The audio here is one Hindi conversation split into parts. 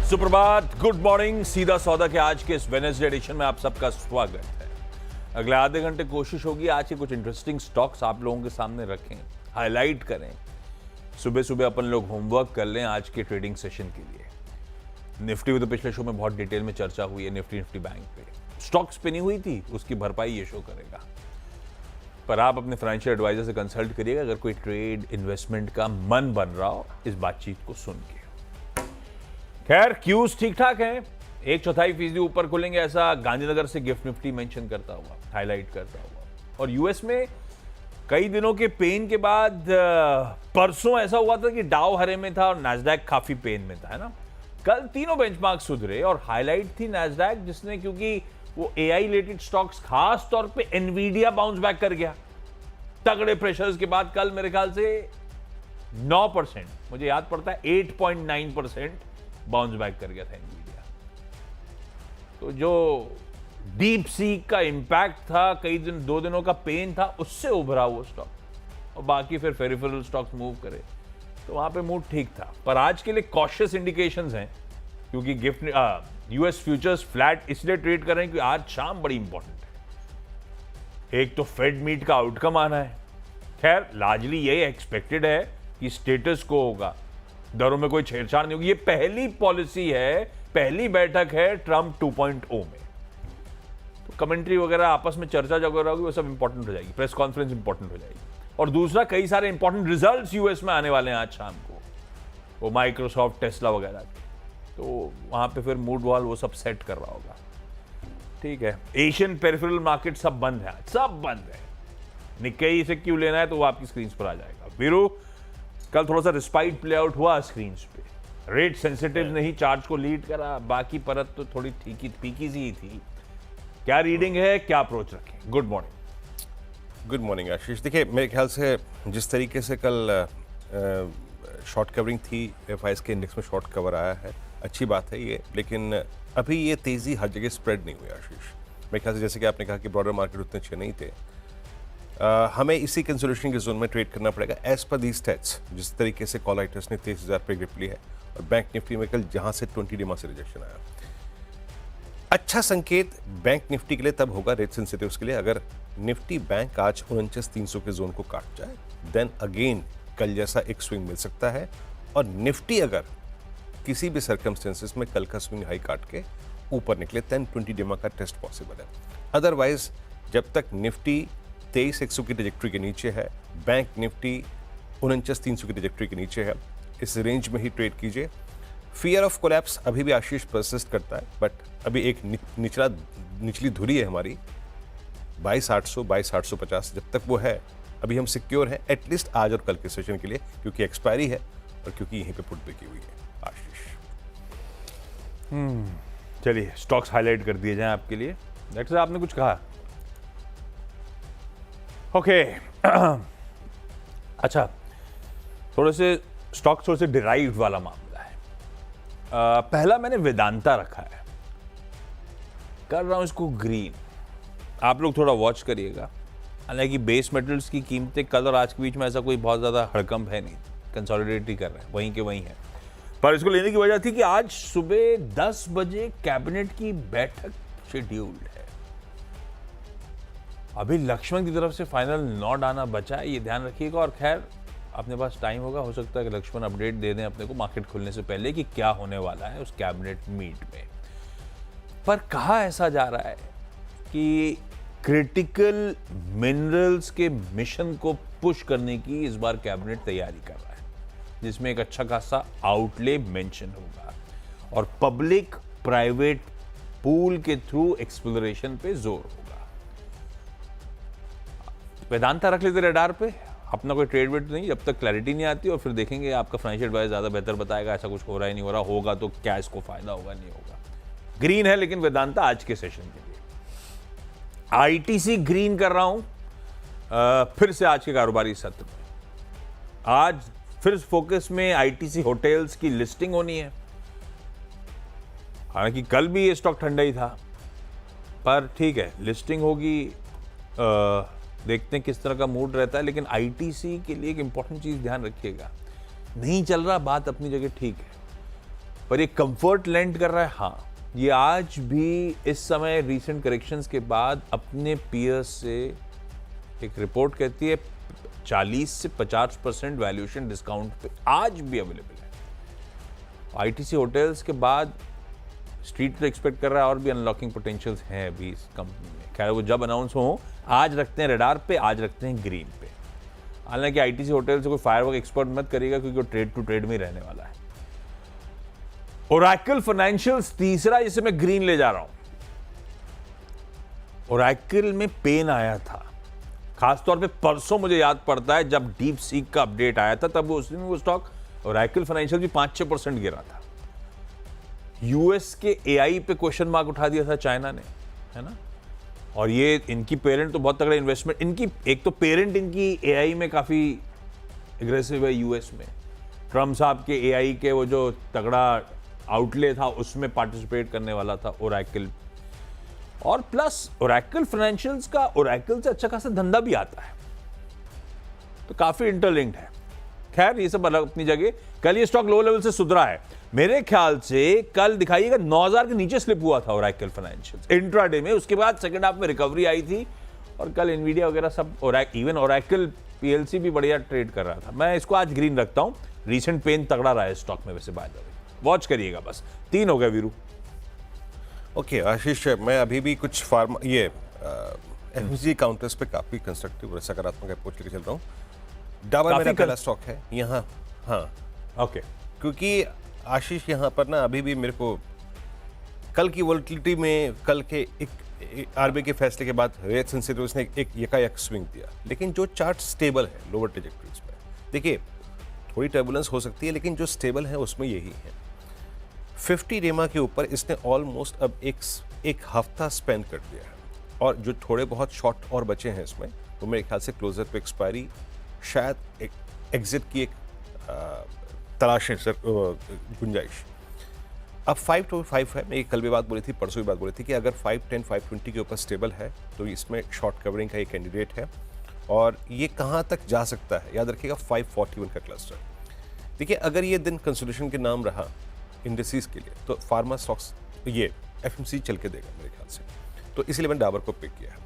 सुप्रभात, गुड मॉर्निंग। सीधा सौदा के आज के इस वेडनेसडे एडिशन में आप सबका स्वागत है। अगले आधे घंटे कोशिश होगी आज के कुछ इंटरेस्टिंग स्टॉक्स आप लोगों के सामने रखें, हाईलाइट करें। सुबह सुबह अपन लोग होमवर्क कर लें आज के ट्रेडिंग सेशन के लिए। निफ्टी में तो पिछले शो में बहुत डिटेल में चर्चा हुई है, निफ्टी बैंक पे स्टॉक्स पे नहीं हुई थी, उसकी भरपाई ये शो करेगा। पर आप अपने फाइनेंशियल एडवाइजर से कंसल्ट करिएगा अगर कोई ट्रेड इन्वेस्टमेंट का मन बन रहा हो इस बातचीत को सुन के। खैर, क्यूज ठीक ठाक हैं, 1/4% ऊपर खुलेंगे, ऐसा गांधीनगर से गिफ्ट निफ्टी मेंशन करता हुआ, हाईलाइट करता हुआ। और यूएस में कई दिनों के पेन के बाद परसों ऐसा हुआ था कि डाउ हरे में था और नैस्डैक काफी पेन में था, है ना। कल तीनों बेंचमार्क सुधरे और हाईलाइट थी नैस्डैक, जिसने क्योंकि वो एआई रिलेटेड स्टॉक्स, खास तौर पे एनवीडिया बाउंस बैक कर गया तगड़े प्रेशर्स के बाद। कल मेरे ख्याल से 9%, मुझे याद पड़ता है 8.9% बाउंस बैक कर गया था एनवीडिया। तो जो डीप सी का इंपैक्ट था, कई दिन 2 दिनों का पेन था, उससे उभरा वो स्टॉक। और बाकी फिर पेरिफेरल स्टॉक्स मूव करे तो वहां पे मूड ठीक था। पर आज के लिए कॉशियस इंडिकेशंस हैं, क्योंकि यूएस फ्यूचर्स फ्लैट इसलिए ट्रेड कर रहे हैं क्योंकि आज शाम बड़ी इंपॉर्टेंट है। एक तो फेड मीट का आउटकम आना है। खैर, लार्जली ये एक्सपेक्टेड है कि स्टेटस को होगा, दरों में कोई छेड़छाड़ नहीं होगी। ये पहली पॉलिसी है, पहली बैठक है ट्रंप 2.0 में। तो कमेंट्री वगैरह आपस में चर्चा जो होगी वो सब इंपॉर्टेंट हो जाएगी, प्रेस कॉन्फ्रेंस इंपॉर्टेंट हो जाएगी। और दूसरा, कई सारे इंपॉर्टेंट रिजल्ट्स यूएस में आने वाले हैं आज शाम को, वो माइक्रोसॉफ्ट, टेस्ला वगैरह। तो वहां पे फिर मूड वॉल वो सब सेट कर रहा होगा। ठीक है, एशियन पेरिफेरल मार्केट सब बंद है, सब बंद है। निक्केई से क्यों लेना है तो वो आपकी स्क्रीन पर आ जाएगा। वीरू, कल थोड़ा सा रिस्पाइट प्ले आउट हुआ स्क्रीन पे, रेट सेंसिटिव नहीं चार्ज को लीड करा, बाकी परत तो थोड़ी फीकी सी ही थी। क्या रीडिंग है, क्या अप्रोच रखें? Good morning. गुड मॉर्निंग आशीष। देखिए, मेरे ख्याल से जिस तरीके से कल शॉर्ट कवरिंग थी, एफआईएस के इंडेक्स में शॉर्ट कवर आया है, अच्छी बात है ये, लेकिन अभी ये तेज़ी हर जगह स्प्रेड नहीं हुई आशीष। मेरे ख्याल से जैसे कि आपने कहा कि ब्रॉडर मार्केट उतने अच्छे नहीं थे, हमें इसी कंसोलिडेशन के जोन में ट्रेड करना पड़ेगा एज पर दी स्टैट्स। जिस तरीके से कॉल राइटर्स ने 23,000 पे ग्रिप ली है और बैंक निफ्टी में कल जहां से 20 डिमा से रिजेक्शन आया, अच्छा संकेत बैंक निफ्टी के लिए तब होगा, रेट सेंसिटिव्स के लिए, अगर निफ्टी बैंक आज 49,300 के जोन को काट जाए, देन अगेन कल जैसा एक स्विंग मिल सकता है। और निफ्टी अगर किसी भी सर्कमस्टेंसेस में कल का स्विंग हाई काट के ऊपर निकले, 1020 डिमा का टेस्ट पॉसिबल है। अदरवाइज जब तक निफ्टी 23,100 की ट्रैजेक्टरी के नीचे है, बैंक निफ्टी 49,300 की ट्रैजेक्टरी के नीचे है, इस रेंज में ही ट्रेड कीजिए। फियर ऑफ कोलैप्स अभी भी आशीष परसिस्ट करता है, बट अभी एक निचली धुरी है हमारी 22,800, 22,850। जब तक वो है अभी हम सिक्योर हैं, एटलीस्ट आज और कल के सेशन के लिए, क्योंकि एक्सपायरी है और क्योंकि यहीं पे पुट पे की हुई है आशीष। चलिए, स्टॉक्स हाईलाइट कर दिए जाएं आपके लिए। डॉक्टर साहब, आपने कुछ कहा? ओके। अच्छा, थोड़े से स्टॉक्स थोड़े से डिराइव्ड वाला मामला है। पहला मैंने वेदांता रखा है, कर रहा हूं इसको ग्रीन। आप लोग थोड़ा वॉच करिएगा। हालांकि बेस मेटल्स की कीमतें कल और आज के बीच में ऐसा कोई बहुत ज़्यादा हड़कंप है नहीं, कंसोलिडेट ही कर रहे हैं, वहीं के वहीं है। पर इसको लेने की वजह थी कि आज सुबह 10 बजे कैबिनेट की बैठक शेड्यूल्ड है। अभी लक्ष्मण की तरफ से फाइनल नॉट आना बचा है, ये ध्यान रखिएगा। और खैर, अपने पास टाइम होगा, हो सकता है कि लक्ष्मण अपडेट दे दें अपने को मार्केट खुलने से पहले कि क्या होने वाला है उस कैबिनेट मीट में। पर कहा ऐसा जा रहा है कि क्रिटिकल मिनरल्स के मिशन को पुश करने की इस बार कैबिनेट तैयारी कर रहा है, जिसमें एक अच्छा खासा आउटले मेंशन होगा और पब्लिक प्राइवेट पूल के थ्रू एक्सप्लोरेशन पे जोर होगा। वेदांता रख लेते रडार पे, अपना कोई ट्रेड वेट नहीं, जब तक क्लैरिटी नहीं आती, और फिर देखेंगे आपका फाइनेंशियल एडवाइजर ज्यादा बेहतर बताएगा ऐसा कुछ हो रहा है नहीं हो रहा, होगा तो क्या इसको फायदा होगा नहीं होगा। ग्रीन है लेकिन वेदांता आज के सेशन के लिए। आईटीसी ग्रीन कर रहा हूं फिर से आज के कारोबारी सत्र में। आज फिर फोकस में आईटीसी होटल्स की लिस्टिंग होनी है। हालांकि कल भी ये स्टॉक ठंडा ही था, पर ठीक है, लिस्टिंग होगी, देखते हैं किस तरह का मूड रहता है। लेकिन आईटीसी के लिए एक इंपॉर्टेंट चीज ध्यान रखिएगा, नहीं चल रहा, बात अपनी जगह ठीक है, पर ये कंफर्ट लैंड कर रहा है। हाँ, ये आज भी इस समय रीसेंट करेक्शंस के बाद अपने पीयर्स से, एक रिपोर्ट कहती है 40 से 50% वैल्यूएशन डिस्काउंट पे आज भी अवेलेबल है। आईटीसी होटल्स के बाद स्ट्रीट तो एक्सपेक्ट कर रहा है और भी अनलॉकिंग पोटेंशियल्स हैं अभी इस कंपनी में। खैर वो जब अनाउंस हो, आज रखते हैं रडार पे, आज रखते हैं ग्रीन पे। हालांकि आईटीसी होटल से कोई फायरवर्क एक्सपर्ट मत करिएगा क्योंकि वो ट्रेड टू ट्रेड में ही रहने वाला है। ओरेकल फाइनेंशियल्स तीसरा जिसे मैं ग्रीन ले जा रहा हूं। ओरेकल में पेन आया था, खासतौर पे परसों मुझे याद पड़ता है जब डीप सीक का अपडेट आया था, तब उस दिन वो स्टॉक ओरेकल फाइनेंशियल भी 5-6% गिरा था। यूएस के एआई पे क्वेश्चन मार्क उठा दिया था चाइना ने, है ना। और ये इनकी पेरेंट तो बहुत तगड़ा इन्वेस्टमेंट, इनकी एक तो पेरेंट इनकी एआई में काफी एग्रेसिव है यूएस में। ट्रम्प साहब के एआई के वो जो तगड़ा आउटले था उसमें पार्टिसिपेट करने वाला था ओरेकल। और प्लस ओरेकल फाइनेंशियल्स का ओरेकल से अच्छा खासा धंधा भी आता है, तो काफी इंटरलिंक्ड है। खैर ये सब अलग अपनी जगह। कल ये स्टॉक लो लेवल से सुधरा है, मेरे ख्याल से कल दिखाइएगा 9000 के नीचे स्लिप हुआ था ओरेकल फाइनेंशियल्स इंट्राडे में, उसके बाद सेकंड हाफ में रिकवरी आई थी और कल एनवीडिया वगैरह सब, इवन ओरेकल पीएलसी भी बढ़िया ट्रेड कर रहा था। मैं इसको आज ग्रीन रखता हूं। रीसेंट पेन तगड़ा रहा है स्टॉक में वैसे, बाय द वे वॉच करिएगा बस। 3 हो गए वीरू। ओके आशीष, मैं अभी भी कुछ फार्मा ये एफएमसीजी काउंटर्स पे काफी कंस्ट्रक्टिव सकारात्मक अप्रोच लेके चल रहा हूँ। डाबर मेरा पहला स्टॉक है यहाँ। हाँ ओके, क्योंकि आशीष यहाँ पर ना अभी भी मेरे को कल की वोलेटिलिटी में, कल के एक आरबीआई के फैसले के बाद रेट सेंसिटिविटीज ने एक यकायक स्विंग दिया, लेकिन जो चार्ट स्टेबल है लोअर ट्रेजेक्टरीज पे, देखिए थोड़ी टर्बुलेंस हो सकती है लेकिन जो स्टेबल है उसमें यही है। 50 रेमा के ऊपर इसने ऑलमोस्ट अब एक हफ्ता स्पेंड कर दिया है और जो थोड़े बहुत शॉर्ट और बचे हैं इसमें, तो मेरे ख्याल से क्लोजर पे एक्सपायरी, शायद एक एग्जिट की एक तलाशें सर गुंजाइश। अब 5 to 5 है। मैं कल भी बात बोली थी, परसों भी बात बोली थी कि अगर 510, 520 के ऊपर स्टेबल है तो इसमें शॉर्ट कवरिंग का एक कैंडिडेट है। और ये कहाँ तक जा सकता है, याद रखिएगा 541 का क्लस्टर। देखिए अगर ये दिन कंसोलिडेशन के नाम रहा इंडस्ट्रीज के लिए, तो फार्मा स्टॉक्स ये एफएमसी चल के देगा मेरे ख्याल से, तो इसलिए मैंने डाबर को पिक किया है।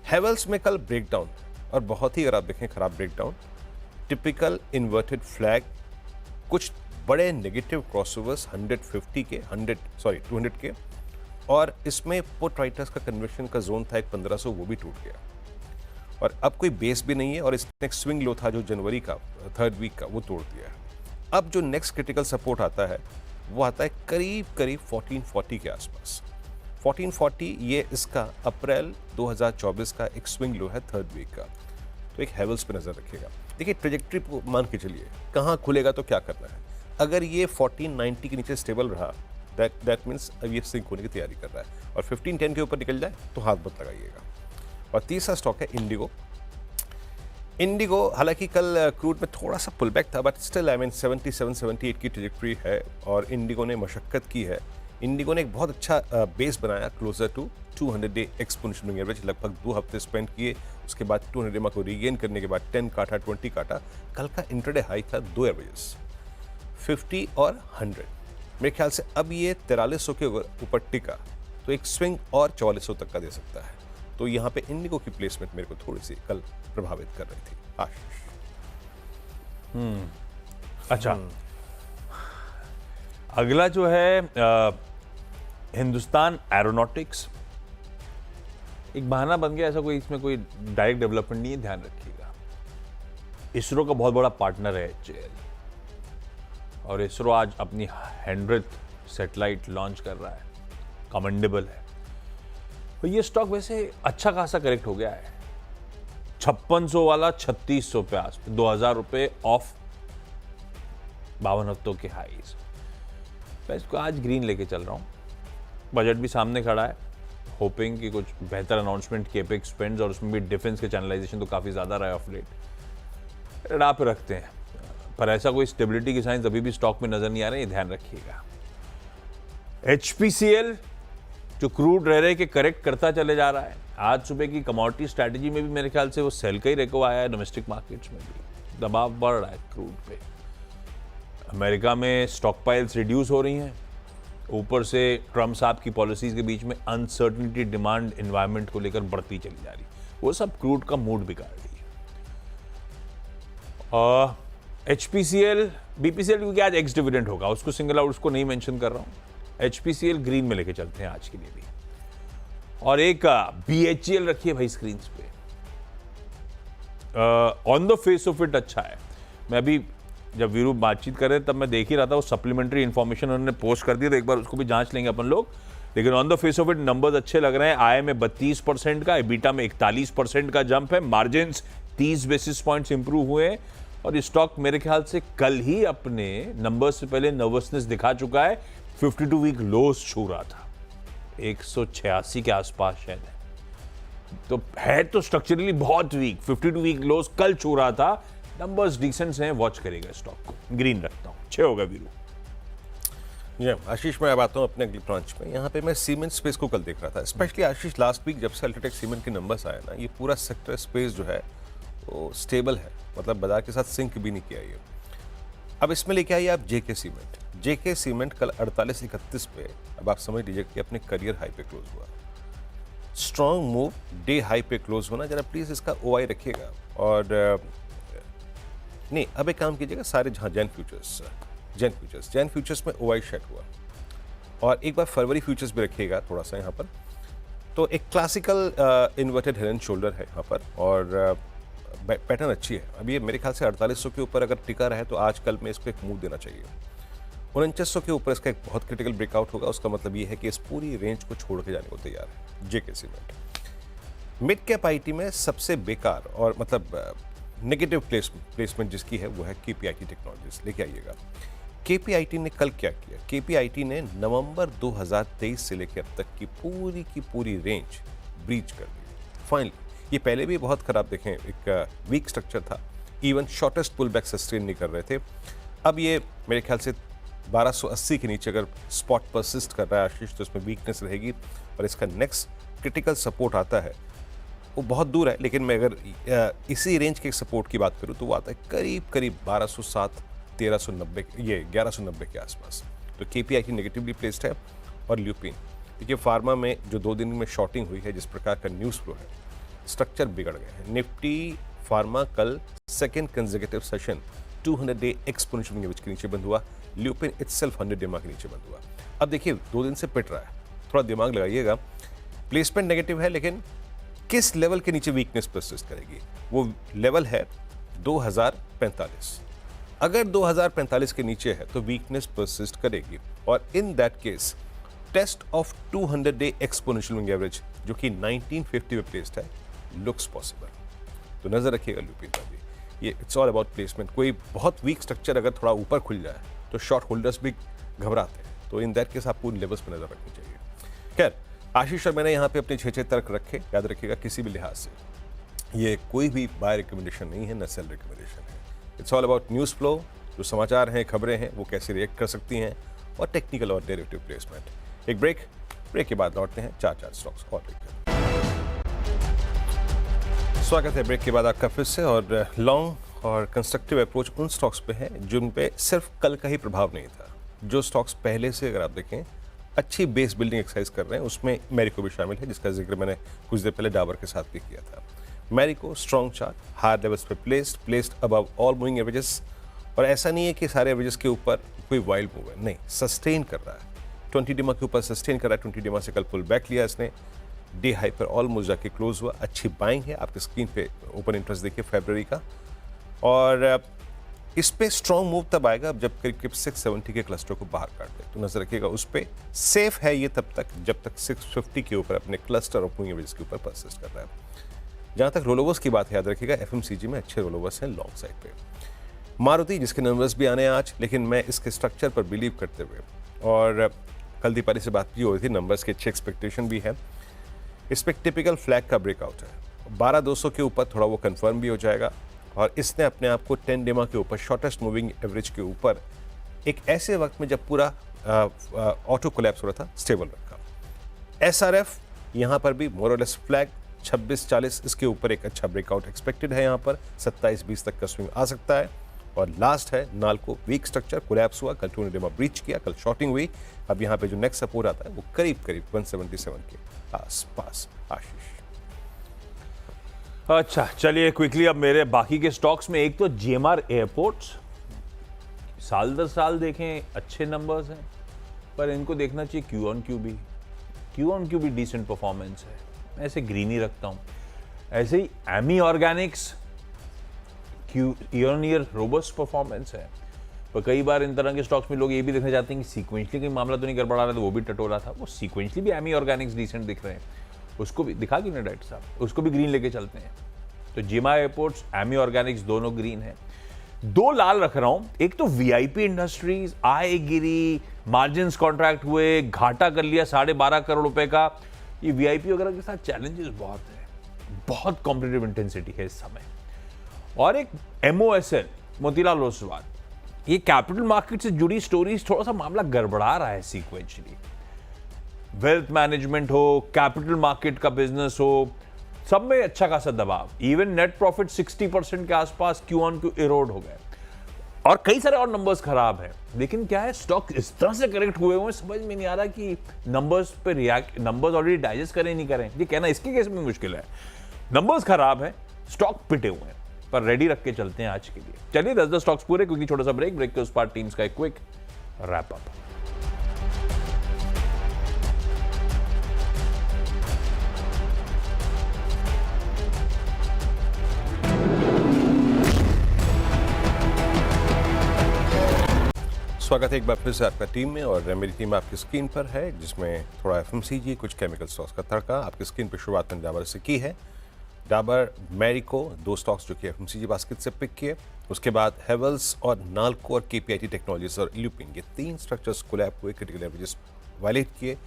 हेवल्स में कल ब्रेकडाउन, और बहुत ही, अगर आप देखें, खराब ब्रेकडाउन, टिपिकल इन्वर्टेड फ्लैग, कुछ बड़े नेगेटिव क्रॉसओवर्स 150 के 200 के, और इसमें पुट राइटर्स का कन्वेक्शन का जोन था एक 1500, वो भी टूट गया और अब कोई बेस भी नहीं है। और इसने एक स्विंग लो था जो जनवरी का 3rd वीक का, वो तोड़ दिया है। अब जो नेक्स्ट क्रिटिकल सपोर्ट आता है वो आता है करीब 1440 के आसपास। 1440 ये इसका अप्रैल 2024 का एक स्विंग लो है 3rd वीक का, तो एक हेवल्स पे नजर रखिएगा। देखिए ट्रेजेक्टरी को मान के चलिए, कहाँ खुलेगा तो क्या करना है। अगर ये 1490 के नीचे स्टेबल रहा, दैट मीन्स अब ये सिंक होने की तैयारी कर रहा है, और 1510 के ऊपर निकल जाए तो हाथ मत लगाइएगा। और तीसरा स्टॉक है इंडिगो। इंडिगो हालांकि कल क्रूड में थोड़ा सा पुल बैक था, बट स्टिल 77-78 की ट्रेजेक्टरी है और इंडिगो ने मशक्कत की है। इंडिगो ने एक बहुत अच्छा बेस बनाया closer to 200 day exponential moving average, लगभग 2 हफ्ते स्पेंड किए, उसके बाद 200 डे को रीगेन करने के बाद 10 काटा, 20 काटा। कल का इंट्राडे हाई था 2 एवरेजेस 50 और 100। मेरे ख्याल से अब ये 4300 के ऊपर टिका तो एक स्विंग और 4400 तक का दे सकता है। तो यहाँ पे इंडिगो की प्लेसमेंट मेरे को थोड़ी सी कल प्रभावित कर रही थी आशीष। अच्छा, अगला जो है हिंदुस्तान एरोनॉटिक्स। एक बहाना बन गया, ऐसा कोई इसमें कोई डायरेक्ट डेवलपमेंट नहीं है, ध्यान रखिएगा। इसरो का बहुत बड़ा पार्टनर है HAL, और इसरो आज अपनी 100th सैटेलाइट लॉन्च कर रहा है, कमेंडेबल है। तो ये स्टॉक वैसे अच्छा खासा करेक्ट हो गया है, 5600 वाला 3600 पे आस 2000 रुपए ऑफ 52 हफ्तों के हाईज। मैं इसको आज ग्रीन लेके चल रहा हूँ। बजट भी सामने खड़ा है, होपिंग कि कुछ बेहतर अनाउंसमेंट, केपेक्स स्पेंड्स, और उसमें भी डिफेंस के चैनलाइजेशन तो काफ़ी ज़्यादा रहा है ऑफ लेट। रडा पे रखते हैं, पर ऐसा कोई स्टेबिलिटी की साइंस अभी भी स्टॉक में नजर नहीं आ रहे, ये ध्यान रखिएगा। HPCL जो क्रूड रह के करेक्ट करता चले जा रहा है। आज सुबह की कमोडिटी स्ट्रैटेजी में भी मेरे ख्याल से वो सेल का ही रेको आया है, डोमेस्टिक मार्केट्स में भी दबाव बढ़ रहा है क्रूड पे। अमेरिका में स्टॉक पाइल्स रिड्यूस हो रही हैं, ऊपर से ट्रम्प साहब की पॉलिसीज के बीच में अनसर्टनिटी डिमांड एनवायरनमेंट को लेकर बढ़ती चली जा रही, वो सब क्रूड का मूड बिगाड़ रही है। HPCL BPCL क्योंकि आज एक्स डिविडेंड होगा, उसको सिंगल आउट उसको नहीं मेंशन कर रहा हूं। HPCL ग्रीन में लेके चलते हैं आज के लिए भी। और एक BHEL रखिए भाई स्क्रीन पे। On the face of it अच्छा है। मैं अभी जब वीरू बातचीत कर रहे तब मैं देख ही रहा था, वो सप्लीमेंट्री इन्फॉर्मेशन उन्होंने पोस्ट कर दी, तो एक बार उसको भी जांच लेंगे अपन लोग। लेकिन on the face of it numbers अच्छे लग रहे हैं। आय में 32% का, EBITDA में 41% का जंप है, मार्जिन 30 बेसिस पॉइंट्स इंप्रूव हुए, और ये स्टॉक मेरे ख्याल से कल ही अपने नंबर्स से पहले नर्वसनेस दिखा चुका है। 52 वीक लोस छू रहा था, 186 के आसपास शायद है, तो है तो स्ट्रक्चरली बहुत वीक। 52 वीक लोस कल छू रहा था, नंबर्स डिसेंट हैं, वॉच करेगा स्टॉक को। ग्रीन रखता हूं, 6 होगा वीरू। जी आशीष, मैं अब आता हूँ अपने अगली ब्रांच में। यहाँ पे मैं सीमेंट स्पेस को कल देख रहा था, स्पेशली आशीष लास्ट वीक जब से अल्ट्राटेक सीमेंट के नंबर्स आए ना, ये पूरा सेक्टर स्पेस जो है वो स्टेबल है, मतलब बाजार के साथ सिंक भी नहीं किया ये। अब इसमें लेके आइए आप जेके सीमेंट। जेके सीमेंट कल 48-31 पे, अब आप समझ लीजिए कि अपने करियर हाई पे क्लोज हुआ। स्ट्रॉन्ग मूव, डे हाई पे क्लोज होना। जरा प्लीज इसका OI रखिएगा। और नहीं, अब एक काम कीजिएगा, सारे जहाँ जैन फ्यूचर्स में OI शेड हुआ, और एक बार फरवरी फ्यूचर्स भी रखिएगा थोड़ा सा यहाँ पर। तो एक classical inverted head and shoulder है यहाँ पर, और पैटर्न अच्छी है। अब ये मेरे ख्याल से 4800 के ऊपर अगर टिका रहे तो आज कल में इसको एक मूव देना चाहिए। 4900 के ऊपर इसका एक बहुत क्रिटिकल ब्रेकआउट होगा, उसका मतलब ये है कि इस पूरी रेंज को छोड़ के जाने को तैयार है जेके सीमेंट। मिड कैप IT में सबसे बेकार और मतलब नेगेटिव प्लेसमेंट जिसकी है वो है KPIT टेक्नोलॉजीज। लेके आइएगा। KPIT ने कल क्या किया? KPIT ने नवंबर 2023 से लेकर अब तक की पूरी रेंज ब्रीच कर दी फाइनली। ये पहले भी बहुत खराब देखें, एक वीक स्ट्रक्चर था, even shortest pull back sustain नहीं कर रहे थे। अब ये मेरे ख्याल से 1280 के नीचे अगर स्पॉट परसिस्ट कर रहा है आशीष, तो इसमें वीकनेस रहेगी, और इसका नेक्स्ट क्रिटिकल सपोर्ट आता है वो बहुत दूर है, लेकिन मैं अगर इसी रेंज के सपोर्ट की बात करूं तो वो आता है करीब 1207, 1390, ये 1190 के आसपास। तो KPIT नेगेटिवली प्लेस्ड है। और ल्यूपिन, देखिए फार्मा में जो 2 दिन में शॉर्टिंग हुई है, जिस प्रकार का न्यूज़ फ्लो है, स्ट्रक्चर बिगड़ गए हैं। निफ्टी फार्मा कल second consecutive session 200 day exponential moving average के नीचे बंद हुआ। ल्यूपिन इटसेल्फ 100 DMA के नीचे बंद हुआ। अब देखिए 2 दिन से पिट रहा है, थोड़ा दिमाग लगाइएगा। प्लेसमेंट नेगेटिव है, लेकिन किस लेवल के नीचे वीकनेस परसिस्ट करेगी? वो लेवल है 2045। अगर 2045 के नीचे है तो वीकनेस परसिस्ट करेगी, और in that case test of 200 day exponential moving average जो कि 1950 पे प्लेस्ड है लुक्स पॉसिबल। तो नजर रखिएगा ल्यूपिन पर भी। ये इट्स ऑल अबाउट प्लेसमेंट। कोई बहुत वीक स्ट्रक्चर अगर थोड़ा ऊपर खुल जाए तो शॉर्ट होल्डर्स भी घबराते हैं, तो इन दैट केस आपको लेवल्स पर नजर रखनी चाहिए। खैर आशीष और मैंने यहाँ पे अपने 6 तर्क रखे, याद रखिएगा किसी भी लिहाज से ये कोई भी बाय रिकमेंडेशन नहीं है, न सेल रिकमेंडेशन है। It's all about news flow, जो समाचार हैं, खबरें हैं, वो कैसे रिएक्ट कर सकती हैं, और टेक्निकल और डेरिवेटिव प्लेसमेंट। एक ब्रेक के बाद लौटते हैं 4 स्टॉक्स और देखते हैं। स्वागत है ब्रेक के बाद आपका फिर से, और लॉन्ग और कंस्ट्रक्टिव अप्रोच उन स्टॉक्स पे है जिन पे सिर्फ कल का ही प्रभाव नहीं था। जो स्टॉक्स पहले से अगर आप देखें अच्छी बेस बिल्डिंग एक्सरसाइज कर रहे हैं, उसमें मैरिको भी शामिल है, जिसका जिक्र मैंने कुछ देर पहले डाबर के साथ भी किया था। Marico strong chart, higher levels पे placed above all moving averages, और ऐसा नहीं है कि सारे एवरेजेस के ऊपर कोई वाइल्ड मूव है, नहीं, सस्टेन कर रहा है। 20 DMA के ऊपर सस्टेन कर रहा है। 20 DMA से कल पुल बैक लिया इसने, डे हाई पर ऑलमोस्ट जाके क्लोज हुआ। अच्छी बाइंग है, आपके स्क्रीन पे ओपन इंटरेस्ट देखिए फरवरी का, और इस पे स्ट्रॉन्ग मूव तब आएगा जब करीब 670 के क्लस्टर को बाहर काट दे, तो नजर रखिएगा उस पे। सेफ है ये तब तक जब तक 650 के ऊपर अपने क्लस्टर ऑफ मूविंग एवरेज के ऊपर परसिस्ट कर रहा है। जहां तक रोलोवर्स की बात है, याद रखिएगा FMCG में अच्छे रोलोवर्स हैं लॉन्ग साइड पे। मारुति, जिसके नंबर्स भी आने हैं आज, लेकिन मैं इसके स्ट्रक्चर पर बिलीव करते हुए, और कल दीपाली से बात भी हो रही थी, नंबर्स की अच्छी एक्सपेक्टेशन भी है, इस पर टिपिकल फ्लैग का ब्रेकआउट है। 12200 के ऊपर थोड़ा वो कंफर्म भी हो जाएगा, और इसने अपने आप को 10 DMA के ऊपर शॉर्टेस्ट मूविंग एवरेज के ऊपर एक ऐसे वक्त में जब पूरा ऑटो कोलैप्स हो रहा था स्टेबल रखा। SRF यहाँ पर भी मोरलेस फ्लैग 2640, इसके ऊपर एक अच्छा ब्रेकआउट एक्सपेक्टेड है। यहाँ पर 2720 तक का स्विंग आ सकता है, और लास्ट है नाल्को, वीक स्ट्रक्चर, कोलैप्स हुआ, कल टोनी डेमा ब्रीच किया, कल शॉर्टिंग हुई। अब यहाँ पे जो नेक्स्ट सपोर्ट आता है वो करीब करीब 177 के आसपास। आशीष। अच्छा चलिए क्विकली अब मेरे बाकी के स्टॉक्स में, एक तो GMR एयरपोर्ट्स, साल दर साल देखें अच्छे नंबर्स हैं, पर इनको देखना चाहिए क्यू ऑन क्यू भी डिसेंट परफॉर्मेंस है, मैं ऐसे ग्रीन ही रखता हूँ। ऐसे ही Ami Organics year on year robust performance है, पर कई बार इन तरह के स्टॉक्स में लोग ये भी देखना चाहते हैं कि सीक्वेंशली कोई मामला तो नहीं गड़बड़ा रहा, तो वो भी टटोरा था। वो सीक्वेंशली भी एमी ऑर्गेनिक्स डिसेंट दिख रहे हैं, उसको भी दिखा कि नहीं डायरेक्टर साहब, उसको भी ग्रीन लेके चलते हैं। तो GMR एयरपोर्ट्स, एमी ऑर्गेनिक्स दोनों ग्रीन है। दो लाल रख रहा हूं, एक तो VIP इंडस्ट्रीज, आए गिरी, मार्जिन कॉन्ट्रैक्ट हुए, घाटा कर लिया 12.5 करोड़ रुपए का। ये VIP वगैरह के साथ चैलेंजेस बहुत है, बहुत कॉम्पिटिटिव इंटेंसिटी है इस समय। और एक MOSL, मोतीलाल ओसवाल, ये कैपिटल मार्केट से जुड़ी स्टोरीज, थोड़ा सा मामला गड़बड़ा रहा है सीक्वेंशली। वेल्थ मैनेजमेंट हो, कैपिटल मार्केट का बिजनेस हो, सब में अच्छा खासा दबाव। इवन नेट प्रॉफिट 60% के आसपास क्यू ऑन क्यू इरोड हो गए, और कई सारे और नंबर्स खराब हैं। लेकिन क्या है, स्टॉक इस तरह से करेक्ट हुए हुए, समझ में नहीं आ रहा कि नंबर्स पे रिएक्ट, नंबर्स ऑलरेडी डाइजेस्ट करें नहीं करें, ये कहना इसके केस में मुश्किल है। नंबर्स खराब है, स्टॉक पिटे हुए हैं, पर रेडी रख के चलते हैं आज के लिए। चलिए 10 स्टॉक्स पूरे, क्योंकि छोटा सा ब्रेक के उस पार टीम्स का एक क्विक रैप अप। स्वागत है एक बार फिर से आपका टीम में, और मेरी टीम आपकी स्क्रीन पर है, जिसमें थोड़ा FMCG, कुछ केमिकल स्टॉक्स का तड़का। आपकी स्क्रीन पर शुरुआत मैंने डाबर से की है। डाबर, मैरिको, दो स्टॉक्स जो कि FMCG बास्केट से पिक किए। उसके बाद हेवल्स और नाल्को और KPIT टेक्नोलॉजीज और इल्यूपिन, ये 3 स्ट्रक्चर्स कोलैप हुए, क्रिटिकल एवरेजेस वायलेट किए।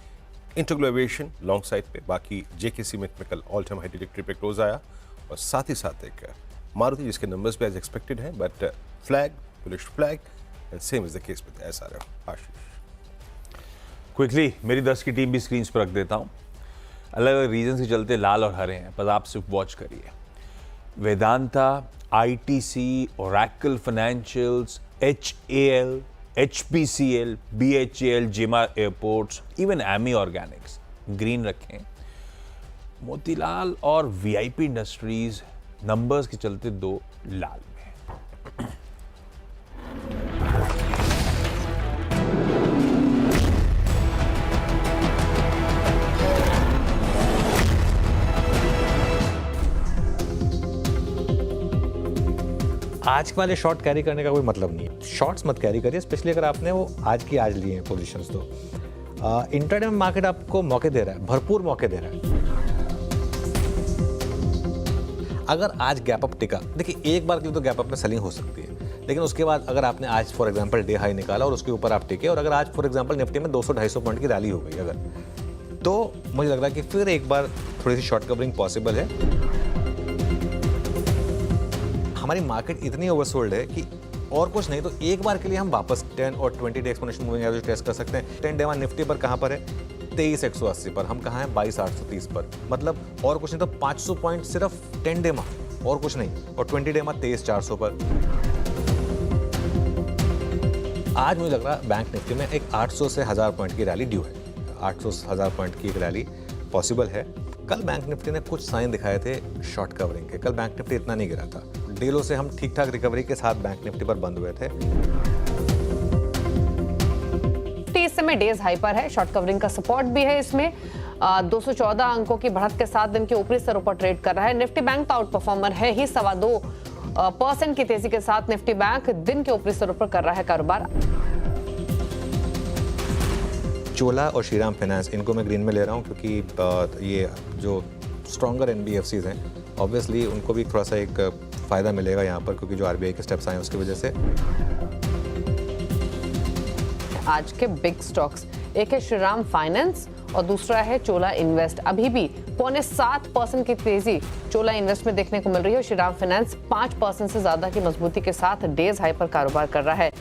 इंटरग्लोवेशन लॉन्ग साइड पे, बाकी JKC में कल ऑल टाइम हाई ट्रैजेक्टरी पे क्लोज आया, और साथ ही साथ एक मारुति जिसके नंबर्स भी एज एक्सपेक्टेड हैं, but flag, bullish flag, and same is the case with SRF। Ashish. Quickly मेरी 10 की टीम भी स्क्रीन पर रख देता हूं। अलग अलग रीजन के चलते लाल और हरे हैं, पर आप सिर्फ वॉच करिए। Vedanta, ITC, Oracle financials, HAL, HPCL, BHAL, GMR airports, even Ami organics green रखें। मोतीलाल और VIP इंडस्ट्रीज नंबर्स के चलते 2 लाल में। आज के वाले शॉर्ट कैरी करने का कोई मतलब नहीं है। शॉर्ट्स मत कैरी करिए, स्पेशली अगर आपने वो आज की आज लिए हैं पोजीशंस। तो इंट्राडे में मार्केट आपको मौके दे रहा है, भरपूर मौके दे रहा है। अगर आज गैप अप टिका, देखिए एक बार के लिए तो गैप अप में सेलिंग हो सकती है, लेकिन उसके बाद अगर आपने आज फॉर एग्जांपल डे हाई निकाला और उसके ऊपर आप टिके, और अगर आज फॉर एग्जांपल निफ्टी में 200-250 पॉइंट की रैली हो गई अगर, तो मुझे लग रहा है कि फिर एक बार थोड़ी सी शॉर्ट कवरिंग पॉसिबल है। हमारी मार्केट इतनी ओवरसोल्ड है कि और कुछ नहीं तो एक बार के लिए हम वापस 10 और 20 day exponential moving average test कर सकते हैं। 10 डे में निफ्टी पर कहाँ पर है, 23,180 पर, हम कहाँ हैं 22,830 पर। मतलब और कुछ नहीं तो 500 पॉइंट सिर्फ 10 डे में, और कुछ नहीं, और 20 डे में 23,400 पर। आज मुझे लग रहा है बैंक निफ्टी में एक 800 से 1000 पॉइंट की रैली ड्यू है। 800 से 1000 पॉइंट की एक रैली पॉसिबल है। कल बैंक निफ्टी ने कुछ साइन दिखाए थे शॉर्ट कवरिंग के। कल बैंक निफ्टी इतना नहीं गिरा था, डीलों से हम ठीक ठाक रिकवरी के साथ बैंक निफ्टी पर बंद हुए थे। इस समय डेज हाई पर है, शॉर्ट कवरिंग का सपोर्ट भी है इसमें। 214 अंकों की बढ़त के साथ दिन के ऊपरी स्तरों पर ट्रेड कर रहा है। निफ्टी बैंक तो आउट परफॉर्मर है ही, 2.25% की तेजी के साथ निफ्टी बैंक दिन के ऊपरी स्तरों पर कर रहा है कारोबार। चोला और श्रीराम फाइनेंस, इनको मैं ग्रीन में ले रहा हूँ, क्योंकि ये जो स्ट्रॉन्गर NBFCs हैं, ऑब्वियसली उनको भी थोड़ा सा एक फ़ायदा मिलेगा यहाँ पर, क्योंकि जो RBI के स्टेप्स आए उसकी वजह से। आज के बिग स्टॉक्स, एक है श्रीराम फाइनेंस और दूसरा है चोला इन्वेस्ट। अभी भी 0.7% की तेजी चोला इन्वेस्ट में देखने को मिल रही है और श्रीराम फाइनेंस 5% से ज्यादा की मजबूती के साथ डेज हाई पर कारोबार कर रहा है।